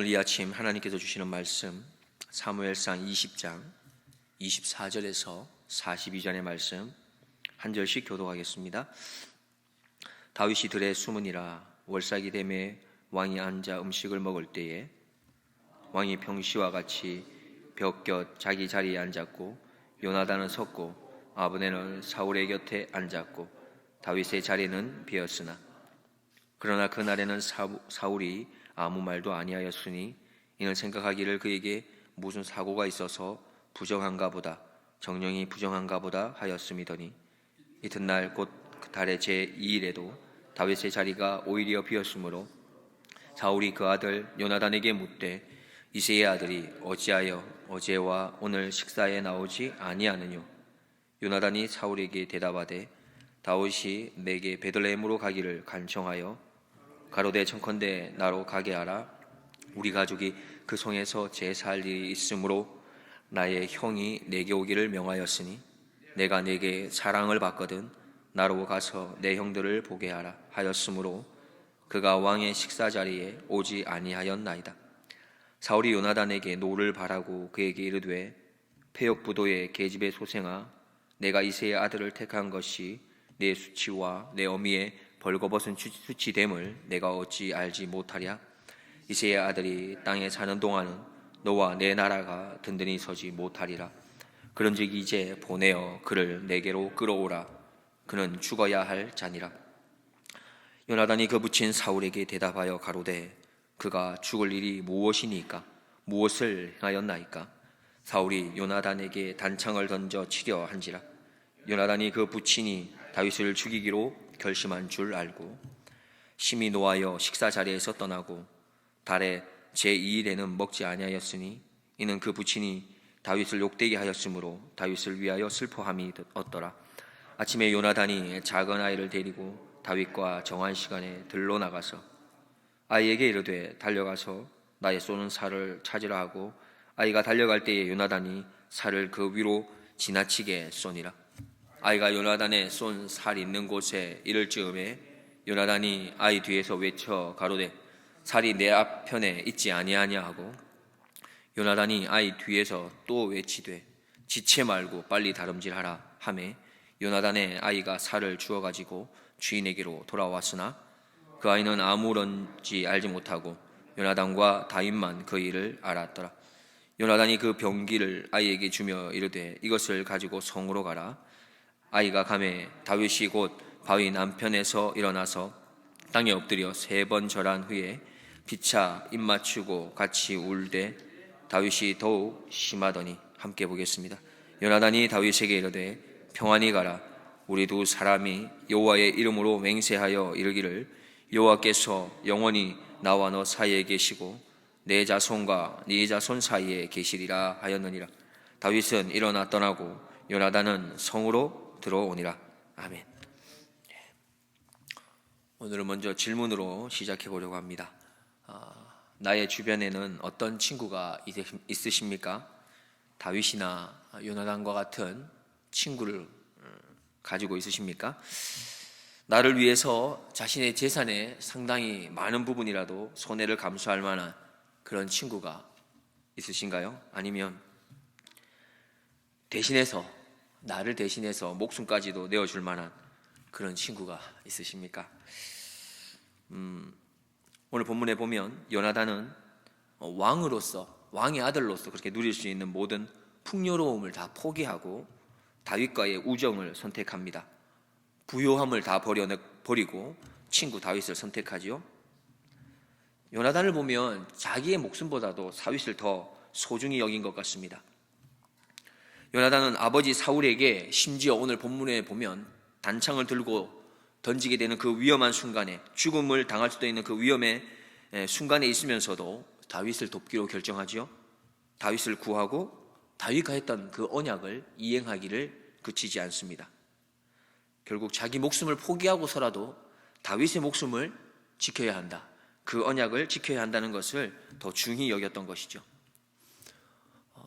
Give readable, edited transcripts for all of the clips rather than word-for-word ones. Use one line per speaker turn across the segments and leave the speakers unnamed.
오늘 이 아침 하나님께서 주시는 말씀 사무엘상 20장 24절에서 42절의 말씀 한 절씩 교독하겠습니다. 다윗이 들에 숨으니라. 월삭이 되매 왕이 앉아 음식을 먹을 때에 왕이 평시와 같이 벽곁 자기 자리에 앉았고 요나단은 섰고 아브넬은 사울의 곁에 앉았고 다윗의 자리는 비었으나 그러나 그날에는 사울이 아무 말도 아니하였으니 이는 생각하기를 그에게 무슨 사고가 있어서 부정한가 보다 정령이 부정한가 보다 하였음이더니 이튿날 곧 달의 제2일에도 다윗의 자리가 오히려 비었으므로 사울이 그 아들 요나단에게 묻되 이새의 아들이 어찌하여 어제와 오늘 식사에 나오지 아니하느뇨? 요나단이 사울에게 대답하되 다윗이 내게 베들레헴으로 가기를 간청하여 가로되 청컨대 나로 가게 하라. 우리 가족이 그 성에서 제사할 일이 있으므로 나의 형이 내게 오기를 명하였으니 내가 내게 사랑을 받거든 나로 가서 내 형들을 보게 하라 하였으므로 그가 왕의 식사 자리에 오지 아니하였나이다. 사울이 요나단에게 노를 바라고 그에게 이르되 패역부도의 계집의 소생아 내가 이새의 아들을 택한 것이 내 수치와 내 어미의 벌거벗은 수치됨을 내가 어찌 알지 못하랴? 이새의 아들이 땅에 사는 동안은 너와 내 나라가 든든히 서지 못하리라. 그런즉 이제 보내어 그를 내게로 끌어오라. 그는 죽어야 할 자니라. 요나단이 그 부친 사울에게 대답하여 가로되 그가 죽을 일이 무엇이니까? 무엇을 행하였나이까? 사울이 요나단에게 단창을 던져 치려 한지라. 요나단이 그 부친이 다윗을 죽이기로 결심한 줄 알고 심히 노하여 식사 자리에서 떠나고 달의 제2일에는 먹지 아니하였으니 이는 그 부친이 다윗을 욕되게 하였으므로 다윗을 위하여 슬퍼함이 얻더라. 아침에 요나단이 작은 아이를 데리고 다윗과 정한 시간에 들러 나가서 아이에게 이르되 달려가서 나의 쏘는 살을 찾으라 하고 아이가 달려갈 때에 요나단이 살을 그 위로 지나치게 쏘니라. 아이가 요나단의 쏜 살 있는 곳에 이를 즈음에 요나단이 아이 뒤에서 외쳐 가로되 살이 내 앞편에 있지 아니하냐 하고 요나단이 아이 뒤에서 또 외치되 지체 말고 빨리 다름질하라 하매 요나단의 아이가 살을 주워 가지고 주인에게로 돌아왔으나 그 아이는 아무런지 알지 못하고 요나단과 다윗만 그 일을 알았더라. 요나단이 그 병기를 아이에게 주며 이르되 이것을 가지고 성으로 가라. 아이가 가매 다윗이 곧 바위 남편에서 일어나서 땅에 엎드려 3번 절한 후에 피차 입 맞추고 같이 울되 다윗이 더욱 심하더니 함께 보겠습니다. 요나단이 다윗에게 이르되 평안히 가라. 우리 두 사람이 여호와의 이름으로 맹세하여 이르기를 여호와께서 영원히 나와 너 사이에 계시고 내 자손과 네 자손 사이에 계시리라 하였느니라. 다윗은 일어나 떠나고 요나단은 성으로 들어오니라. 아멘. 오늘은 먼저 질문으로 시작해 보려고 합니다. 나의 주변에는 어떤 친구가 있으십니까? 다윗이나 요나단과 같은 친구를 가지고 있으십니까? 나를 위해서 자신의 재산의 상당히 많은 부분이라도 손해를 감수할 만한 그런 친구가 있으신가요? 아니면 나를 대신해서 목숨까지도 내어줄 만한 그런 친구가 있으십니까? 오늘 본문에 보면 요나단은 왕의 아들로서 그렇게 누릴 수 있는 모든 풍요로움을 다 포기하고 다윗과의 우정을 선택합니다. 부요함을 다 버리고 친구 다윗을 선택하지요. 요나단을 보면 자기의 목숨보다도 다윗을 더 소중히 여긴 것 같습니다. 요나단은 아버지 사울에게 심지어 오늘 본문에 보면 단창을 들고 던지게 되는 그 위험한 순간에 죽음을 당할 수도 있는 그 위험의 순간에 있으면서도 다윗을 돕기로 결정하지요. 다윗을 구하고 다윗과 했던 그 언약을 이행하기를 그치지 않습니다. 결국 자기 목숨을 포기하고서라도 다윗의 목숨을 지켜야 한다. 그 언약을 지켜야 한다는 것을 더 중히 여겼던 것이죠.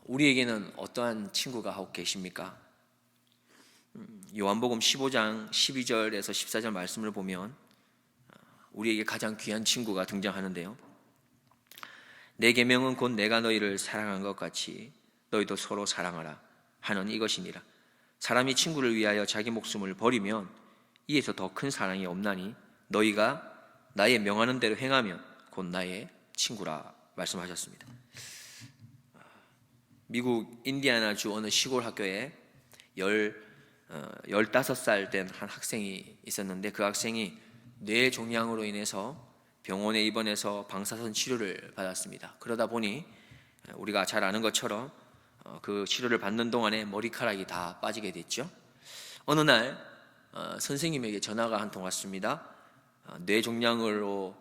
우리에게는 어떠한 친구가 하고 계십니까? 요한복음 15장 12절에서 14절 말씀을 보면 우리에게 가장 귀한 친구가 등장하는데요. 내 계명은 곧 내가 너희를 사랑한 것 같이 너희도 서로 사랑하라 하는 이것이니라. 사람이 친구를 위하여 자기 목숨을 버리면 이에서 더 큰 사랑이 없나니 너희가 나의 명하는 대로 행하면 곧 나의 친구라 말씀하셨습니다. 미국 인디애나주 어느 시골 학교에 15살 된 한 학생이 있었는데, 그 학생이 뇌 종양으로 인해서 병원에 입원해서 방사선 치료를 받았습니다. 그러다 보니 우리가 잘 아는 것처럼 그 치료를 받는 동안에 머리카락이 다 빠지게 됐죠. 어느 날 선생님에게 전화가 한 통 왔습니다. 뇌 종양으로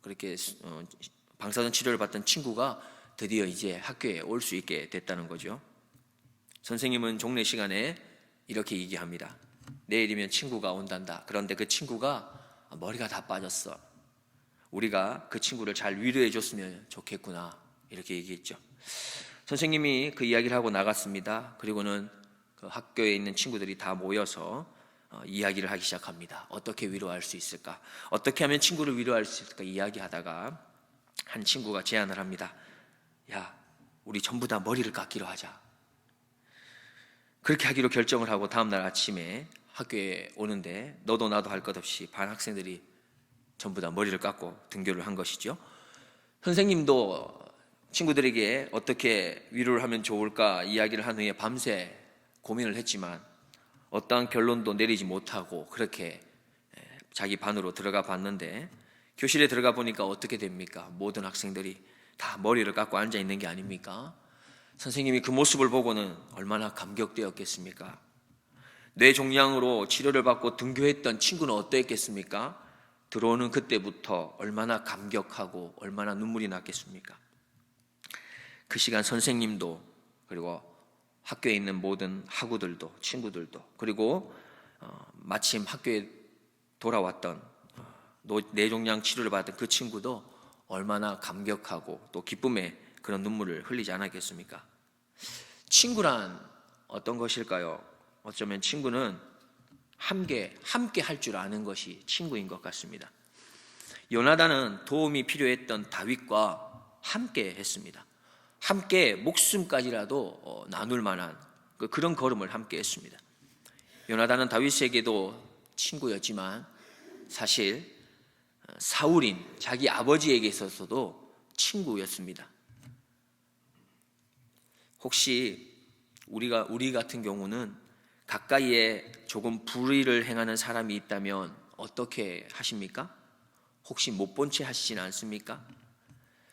그렇게 방사선 치료를 받던 친구가 드디어 이제 학교에 올 수 있게 됐다는 거죠. 선생님은 종례 시간에 이렇게 얘기합니다. 내일이면 친구가 온단다. 그런데 그 친구가 머리가 다 빠졌어. 우리가 그 친구를 잘 위로해 줬으면 좋겠구나, 이렇게 얘기했죠. 선생님이 그 이야기를 하고 나갔습니다. 그리고는 그 학교에 있는 친구들이 다 모여서 이야기를 하기 시작합니다. 어떻게 위로할 수 있을까? 어떻게 하면 친구를 위로할 수 있을까? 이야기하다가 한 친구가 제안을 합니다. 야, 우리 전부 다 머리를 깎기로 하자. 그렇게 하기로 결정을 하고 다음날 아침에 학교에 오는데 너도 나도 할 것 없이 반 학생들이 전부 다 머리를 깎고 등교를 한 것이죠. 선생님도 친구들에게 어떻게 위로를 하면 좋을까 이야기를 한 후에 밤새 고민을 했지만 어떠한 결론도 내리지 못하고 그렇게 자기 반으로 들어가 봤는데, 교실에 들어가 보니까 어떻게 됩니까? 모든 학생들이 다 머리를 깎고 앉아 있는 게 아닙니까? 선생님이 그 모습을 보고는 얼마나 감격되었겠습니까? 뇌 종양으로 치료를 받고 등교했던 친구는 어떠했겠습니까? 들어오는 그때부터 얼마나 감격하고 얼마나 눈물이 났겠습니까? 그 시간 선생님도, 그리고 학교에 있는 모든 학우들도, 친구들도, 그리고 마침 학교에 돌아왔던 뇌종양 치료를 받은 그 친구도 얼마나 감격하고 또 기쁨의 그런 눈물을 흘리지 않았겠습니까? 친구란 어떤 것일까요? 어쩌면 친구는 함께 할 줄 아는 것이 친구인 것 같습니다. 요나단은 도움이 필요했던 다윗과 함께 했습니다. 함께 목숨까지라도 나눌 만한 그런 걸음을 함께 했습니다. 요나단은 다윗에게도 친구였지만 사실 사울인 자기 아버지에게 있어서도 친구였습니다. 혹시 우리 같은 경우는 가까이에 조금 불의를 행하는 사람이 있다면 어떻게 하십니까? 혹시 못 본 채 하시진 않습니까?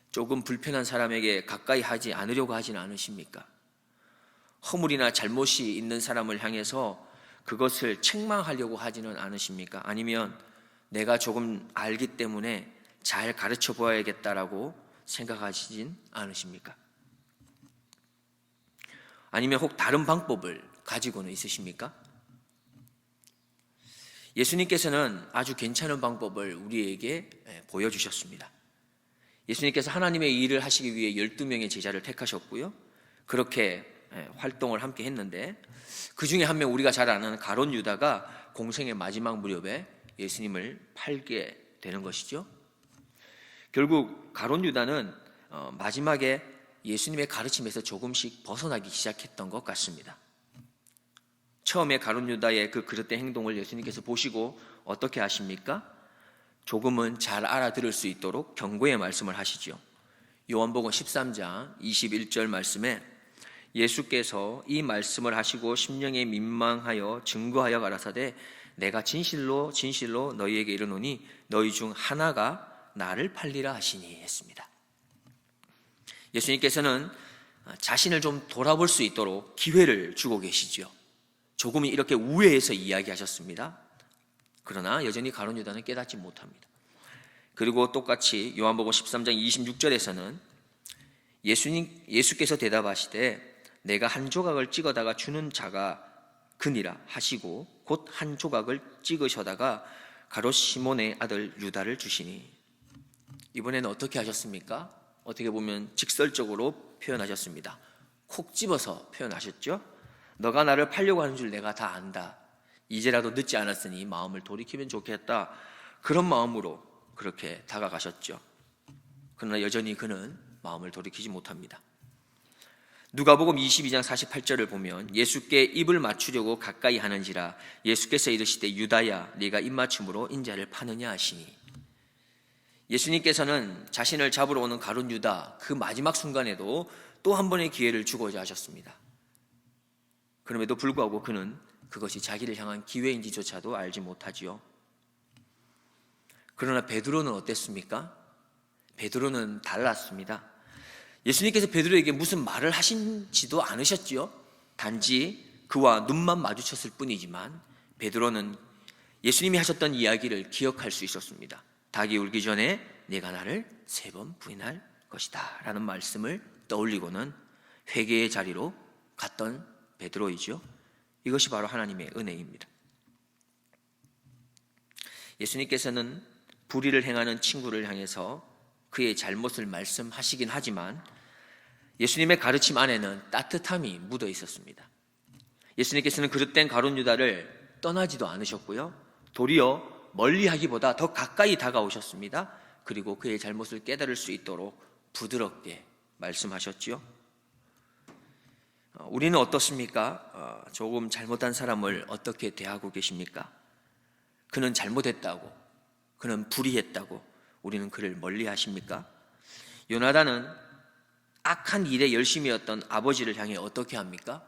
조금 불편한 사람에게 가까이 하지 않으려고 하진 않으십니까? 허물이나 잘못이 있는 사람을 향해서 그것을 책망하려고 하지는 않으십니까? 아니면 내가 조금 알기 때문에 잘 가르쳐 보아야겠다라고 생각하시진 않으십니까? 아니면 혹 다른 방법을 가지고는 있으십니까? 예수님께서는 아주 괜찮은 방법을 우리에게 보여주셨습니다. 예수님께서 하나님의 일을 하시기 위해 12명의 제자를 택하셨고요. 그렇게 활동을 함께 했는데, 그 중에 한 명, 우리가 잘 아는 가룟 유다가 공생의 마지막 무렵에 예수님을 팔게 되는 것이죠. 결국 가룟 유다는 마지막에 예수님의 가르침에서 조금씩 벗어나기 시작했던 것 같습니다. 처음에 가룟 유다의 그 그릇된 행동을 예수님께서 보시고 어떻게 하십니까? 조금은 잘 알아들을 수 있도록 경고의 말씀을 하시죠. 요한복음 13장 21절 말씀에 예수께서 이 말씀을 하시고 심령에 민망하여 증거하여 가라사대 내가 진실로 진실로 너희에게 이르노니 너희 중 하나가 나를 팔리라 하시니 했습니다. 예수님께서는 자신을 좀 돌아볼 수 있도록 기회를 주고 계시죠. 조금 이렇게 우회해서 이야기하셨습니다. 그러나 여전히 가룟 유다는 깨닫지 못합니다. 그리고 똑같이 요한복음 13장 26절에서는 예수께서 대답하시되 내가 한 조각을 찍어다가 주는 자가 그니라 하시고 곧 한 조각을 찍으셔다가 가롯 시몬의 아들 유다를 주시니. 이번에는 어떻게 하셨습니까? 어떻게 보면 직설적으로 표현하셨습니다. 콕 집어서 표현하셨죠. 너가 나를 팔려고 하는 줄 내가 다 안다. 이제라도 늦지 않았으니 마음을 돌이키면 좋겠다. 그런 마음으로 그렇게 다가가셨죠. 그러나 여전히 그는 마음을 돌이키지 못합니다. 누가복음 22장 48절을 보면 예수께 입을 맞추려고 가까이 하는지라 예수께서 이르시되 유다야 네가 입맞춤으로 인자를 파느냐 하시니, 예수님께서는 자신을 잡으러 오는 가룟 유다 그 마지막 순간에도 또 한 번의 기회를 주고자 하셨습니다. 그럼에도 불구하고 그는 그것이 자기를 향한 기회인지조차도 알지 못하지요. 그러나 베드로는 어땠습니까? 베드로는 달랐습니다. 예수님께서 베드로에게 무슨 말을 하신지도 않으셨지요. 단지 그와 눈만 마주쳤을 뿐이지만 베드로는 예수님이 하셨던 이야기를 기억할 수 있었습니다. 닭이 울기 전에 네가 나를 3번 부인할 것이다 라는 말씀을 떠올리고는 회개의 자리로 갔던 베드로이죠. 이것이 바로 하나님의 은혜입니다. 예수님께서는 불의를 행하는 친구를 향해서 그의 잘못을 말씀하시긴 하지만 예수님의 가르침 안에는 따뜻함이 묻어 있었습니다. 예수님께서는 그릇된 가룟 유다를 떠나지도 않으셨고요, 도리어 멀리하기보다 더 가까이 다가오셨습니다. 그리고 그의 잘못을 깨달을 수 있도록 부드럽게 말씀하셨지요. 우리는 어떻습니까? 조금 잘못한 사람을 어떻게 대하고 계십니까? 그는 잘못했다고, 그는 불의했다고 우리는 그를 멀리 하십니까? 요나단은 악한 일에 열심이었던 아버지를 향해 어떻게 합니까?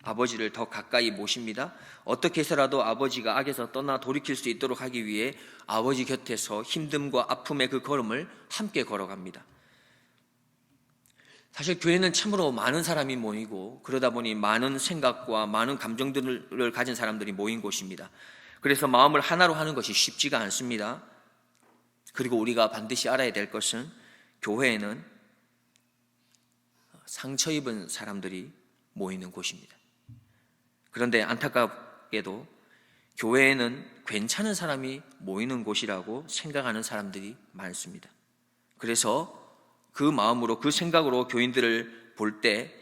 아버지를 더 가까이 모십니다. 어떻게 해서라도 아버지가 악에서 떠나 돌이킬 수 있도록 하기 위해 아버지 곁에서 힘듦과 아픔의 그 걸음을 함께 걸어갑니다. 사실 교회는 참으로 많은 사람이 모이고 그러다 보니 많은 생각과 많은 감정들을 가진 사람들이 모인 곳입니다. 그래서 마음을 하나로 하는 것이 쉽지가 않습니다. 그리고 우리가 반드시 알아야 될 것은 교회에는 상처 입은 사람들이 모이는 곳입니다. 그런데 안타깝게도 교회에는 괜찮은 사람이 모이는 곳이라고 생각하는 사람들이 많습니다. 그래서 그 마음으로, 그 생각으로 교인들을 볼 때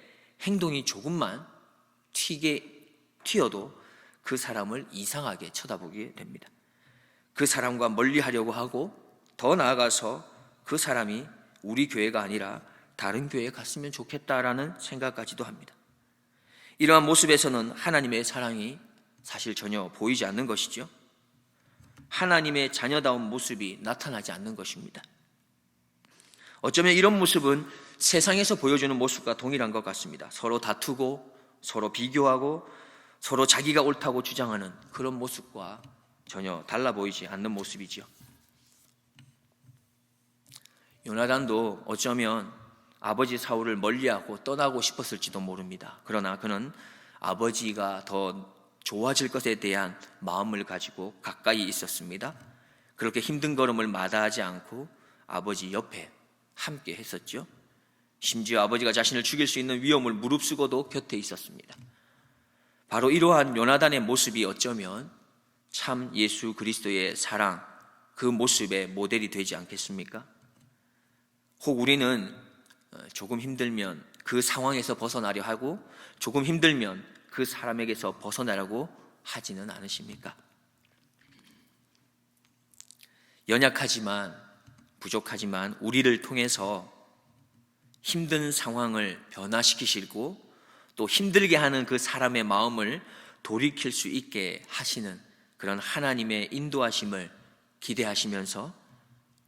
행동이 조금만 튀어도 그 사람을 이상하게 쳐다보게 됩니다. 그 사람과 멀리 하려고 하고, 더 나아가서 그 사람이 우리 교회가 아니라 다른 교회에 갔으면 좋겠다라는 생각까지도 합니다. 이러한 모습에서는 하나님의 사랑이 사실 전혀 보이지 않는 것이죠. 하나님의 자녀다운 모습이 나타나지 않는 것입니다. 어쩌면 이런 모습은 세상에서 보여주는 모습과 동일한 것 같습니다. 서로 다투고 서로 비교하고 서로 자기가 옳다고 주장하는 그런 모습과 전혀 달라 보이지 않는 모습이죠. 요나단도 어쩌면 아버지 사울을 멀리하고 떠나고 싶었을지도 모릅니다. 그러나 그는 아버지가 더 좋아질 것에 대한 마음을 가지고 가까이 있었습니다. 그렇게 힘든 걸음을 마다하지 않고 아버지 옆에 함께 했었죠. 심지어 아버지가 자신을 죽일 수 있는 위험을 무릅쓰고도 곁에 있었습니다. 바로 이러한 요나단의 모습이 어쩌면 참 예수 그리스도의 사랑, 그 모습의 모델이 되지 않겠습니까? 혹 우리는 조금 힘들면 그 상황에서 벗어나려 하고 조금 힘들면 그 사람에게서 벗어나려고 하지는 않으십니까? 연약하지만 부족하지만 우리를 통해서 힘든 상황을 변화시키시고 또 힘들게 하는 그 사람의 마음을 돌이킬 수 있게 하시는 그런 하나님의 인도하심을 기대하시면서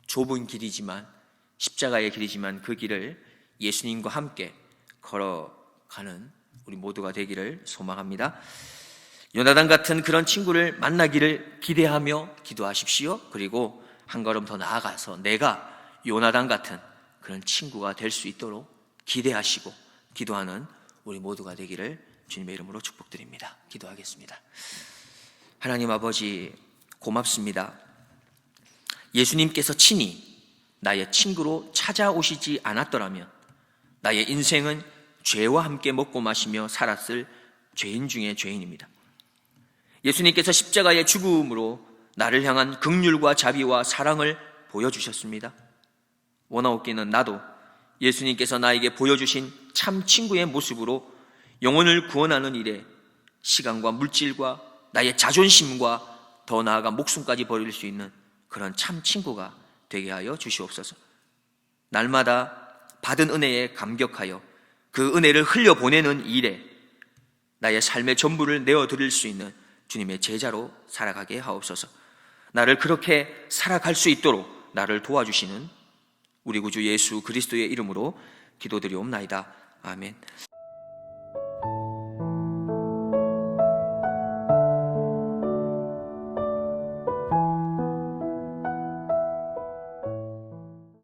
좁은 길이지만, 십자가의 길이지만 그 길을 예수님과 함께 걸어가는 우리 모두가 되기를 소망합니다. 요나단 같은 그런 친구를 만나기를 기대하며 기도하십시오. 그리고 한 걸음 더 나아가서 내가 요나단 같은 그런 친구가 될 수 있도록 기대하시고 기도하는 우리 모두가 되기를 주님의 이름으로 축복드립니다. 기도하겠습니다. 하나님 아버지, 고맙습니다. 예수님께서 친히 나의 친구로 찾아오시지 않았더라면 나의 인생은 죄와 함께 먹고 마시며 살았을 죄인 중에 죄인입니다. 예수님께서 십자가의 죽음으로 나를 향한 긍휼과 자비와 사랑을 보여주셨습니다. 원하옵기는 나도 예수님께서 나에게 보여주신 참 친구의 모습으로 영혼을 구원하는 일에 시간과 물질과 나의 자존심과 더 나아가 목숨까지 버릴 수 있는 그런 참 친구가 되게 하여 주시옵소서. 날마다 받은 은혜에 감격하여 그 은혜를 흘려보내는 일에 나의 삶의 전부를 내어드릴 수 있는 주님의 제자로 살아가게 하옵소서. 나를 그렇게 살아갈 수 있도록 나를 도와주시는 우리 구주 예수 그리스도의 이름으로 기도드리옵나이다. 아멘.